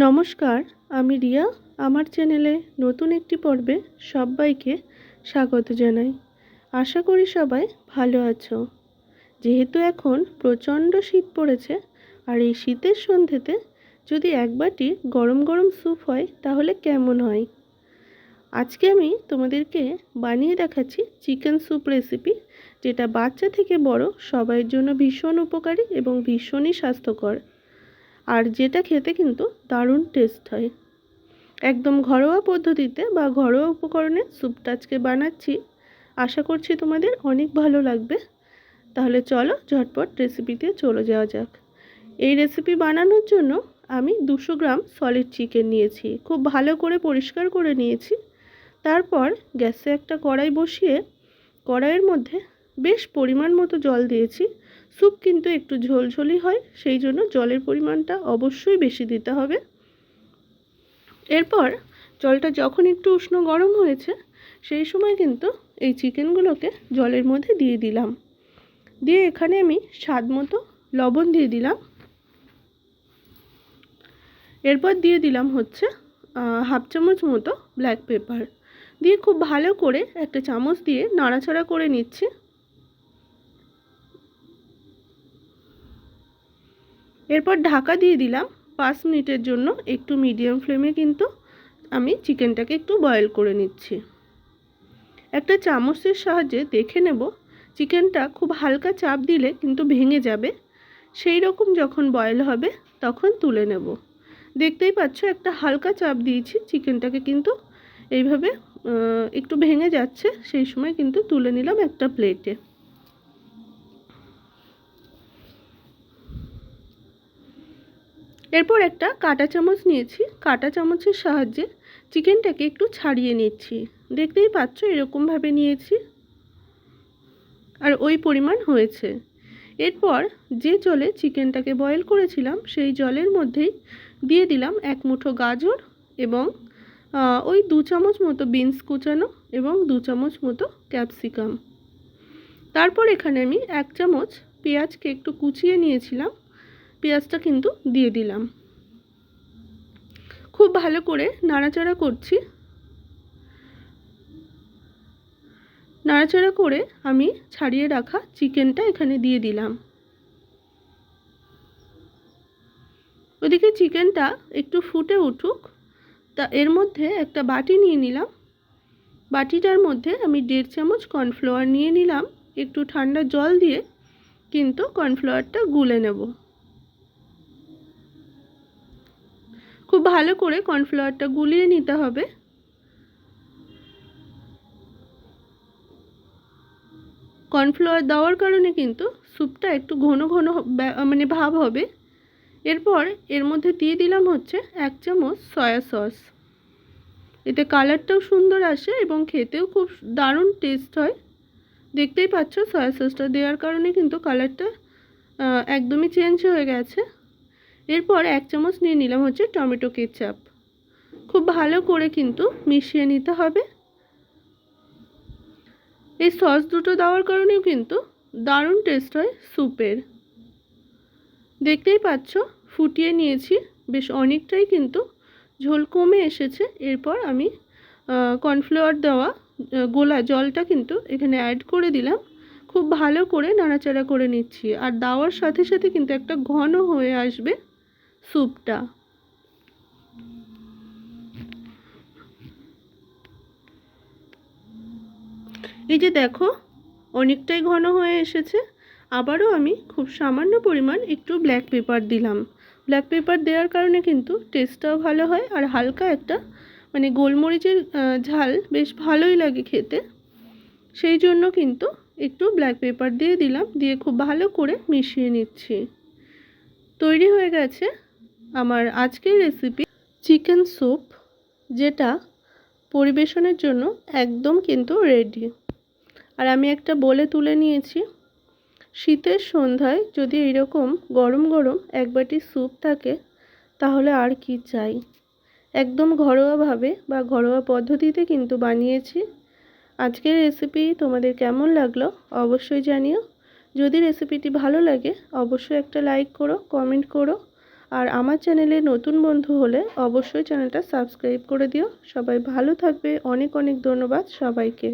নমস্কার, আমি রিয়া। আমার চ্যানেলে নতুন একটি পর্বে সবাইকে স্বাগত জানাই। আশা করি সবাই ভালো আছো। যেহেতু এখন প্রচণ্ড শীত পড়েছে, আর এই শীতের সন্ধ্যেতে যদি এক বাটি গরম গরম স্যুপ হয় তাহলে কেমন হয়। আজকে আমি তোমাদেরকে বানিয়ে দেখাচ্ছি চিকেন স্যুপ রেসিপি, যেটা বাচ্চা থেকে বড় সবার জন্য ভীষণ উপকারী এবং ভীষণই স্বাস্থ্যকর, আর যেটা খেতে কিন্তু দারুণ টেস্ট হয়। একদম ঘরোয়া পদ্ধতিতে বা ঘরোয়া উপকরণে স্যুপটা আজকে বানাচ্ছি। আশা করছি তোমাদের অনেক ভালো লাগবে। তাহলে চলো ঝটপট রেসিপিতে চলে যাওয়া যাক। এই রেসিপি বানানোর জন্য আমি 200 গ্রাম সলিড চিকেন নিয়েছি। খুব ভালো করে পরিষ্কার করে নিয়েছি। তারপর গ্যাসে একটা কড়াই বসিয়ে কড়াইয়ের মধ্যে বেশ পরিমাণ মতো জল দিয়েছি। স্যুপ কিন্তু একটু ঝোলঝোলি হয়, সেই জন্য জলের পরিমাণটা অবশ্যই বেশি দিতে হবে। এরপর জলটা যখন একটু উষ্ণ গরম হয়েছে, সেই সময় কিন্তু এই চিকেনগুলোকে জলের মধ্যে দিয়ে দিলাম। দিয়ে এখানে আমি স্বাদ মতো লবণ দিয়ে দিলাম। এরপর দিয়ে দিলাম হচ্ছে হাফ চামচ মতো ব্ল্যাক পেপার। দিয়ে খুব ভালো করে একটা চামচ দিয়ে নাড়াচাড়া করে নিচ্ছি। এরপর ঢাকা দিয়ে দিলাম 5 মিনিটের জন্য। একটু মিডিয়াম ফ্লেমে কিন্তু আমি চিকেনটাকে একটু বয়েল করে নিচ্ছি। একটা চামচের সাহায্যে দেখে নেব চিকেনটা খুব হালকা চাপ দিলে কিন্তু ভেঙে যাবে। সেই রকম যখন বয়েল হবে তখন তুলে নেব। দেখতেই পাচ্ছ একটা হালকা চাপ দিয়েছি, চিকেনটাকে কিন্তু এইভাবে একটু ভেঙে যাচ্ছে, সেই সময় কিন্তু তুলে নিলাম একটা প্লেটে। এরপর একটা কাঁটা চামচ নিয়েছি, কাঁটা চামচের সাহায্যে চিকেনটাকে একটু ছাড়িয়ে নিচ্ছি। দেখতেই পাচ্ছ এরকমভাবে নিয়েছি, আর ওই পরিমাণ হয়েছে। এরপর যে জলে চিকেনটাকে বয়েল করেছিলাম সেই জলের মধ্যেই দিয়ে দিলাম 1 মুঠো গাজর এবং ওই 2 চামচ মতো বিনস কুচানো এবং 2 চামচ মতো ক্যাপসিকাম। তারপর এখানে আমি 1 চামচ পেঁয়াজকে একটু কুচিয়ে নিয়েছিলাম, পেঁয়াজটা কিন্তু দিয়ে দিলাম। খুব ভালো করে নাড়াচাড়া করছি। নাড়াচাড়া করে আমি ছাড়িয়ে রাখা চিকেনটা এখানে দিয়ে দিলাম। ওদিকে চিকেনটা একটু ফুটে উঠুক, তা এর মধ্যে একটা বাটি নিয়ে নিলাম। বাটিটার মধ্যে আমি 1.5 চামচ কর্নফ্লাওয়ার নিয়ে নিলাম। একটু ঠান্ডা জল দিয়ে কিন্তু কর্নফ্লাওয়ারটা গুলে নেব। খুব ভালো করে কর্নফ্লাওয়ারটা গুলিয়ে নিতে হবে। কর্নফ্লাওয়ার দেওয়ার কারণে কিন্তু স্যুপটা একটু ঘন ঘন মানে ভাব হবে। এরপর এর মধ্যে দিয়ে দিলাম হচ্ছে 1 চামচ সয়া সস। এতে কালারটাও সুন্দর আসে এবং খেতেও খুব দারুণ টেস্ট হয়। দেখতেই পাচ্ছ সয়া সসটা দেওয়ার কারণে কিন্তু কালারটা একদমই চেঞ্জ হয়ে গেছে। এরপর 1 চামচ নিয়ে নিলাম হচ্ছে টমেটো কেচাপ। খুব ভালো করে কিন্তু মিশিয়ে নিতে হবে। এই সস দুটো দেওয়ার কারণেও কিন্তু দারুণ টেস্ট হয় স্যুপের। দেখতেই পাচ্ছ ফুটিয়ে নিয়েছি, বেশ অনেকটাই কিন্তু ঝোল কমে এসেছে। এরপর আমি কর্নফ্লাওয়ার দেওয়া গোলা জলটা কিন্তু এখানে অ্যাড করে দিলাম। খুব ভালো করে নাড়াচাড়া করে নিচ্ছি, আর দেওয়ার সাথে সাথে কিন্তু একটা ঘন হয়ে আসবে স্যুপটা। এই যে দেখো অনেকটাই ঘন হয়ে এসেছে। আবারও আমি খুব সামান্য পরিমাণ একটু ব্ল্যাক পেপার দিলাম। ব্ল্যাক পেপার দেওয়ার কারণে কিন্তু টেস্টটাও ভালো হয়, আর হালকা একটা মানে গোলমরিচের ঝাল বেশ ভালোই লাগে খেতে। সেই জন্য কিন্তু একটু ব্ল্যাক পেপার দিয়ে দিলাম। দিয়ে খুব ভালো করে মিশিয়ে নিচ্ছি। তৈরি হয়ে গেছে আমার আজকের রেসিপি চিকেন স্যুপ, যেটা পরিবেশনের জন্য একদম কিন্তু রেডি। আর আমি একটা বলে তুলে নিয়েছি। শীতের সন্ধ্যায় যদি এরকম গরম গরম এক বাটি স্যুপ থাকে তাহলে আর কি চাই। একদম ঘরোয়াভাবে বা ঘরোয়া পদ্ধতিতে কিন্তু বানিয়েছি। আজকের রেসিপি তোমাদের কেমন লাগলো অবশ্যই জানিও। যদি রেসিপিটি ভালো লাগে অবশ্যই একটা লাইক করো, কমেন্ট করো, আর আমার চ্যানেলে নতুন বন্ধু হলে অবশ্যই চ্যানেলটা সাবস্ক্রাইব করে দিও। সবাই ভালো থাকবে। অনেক অনেক ধন্যবাদ সবাইকে।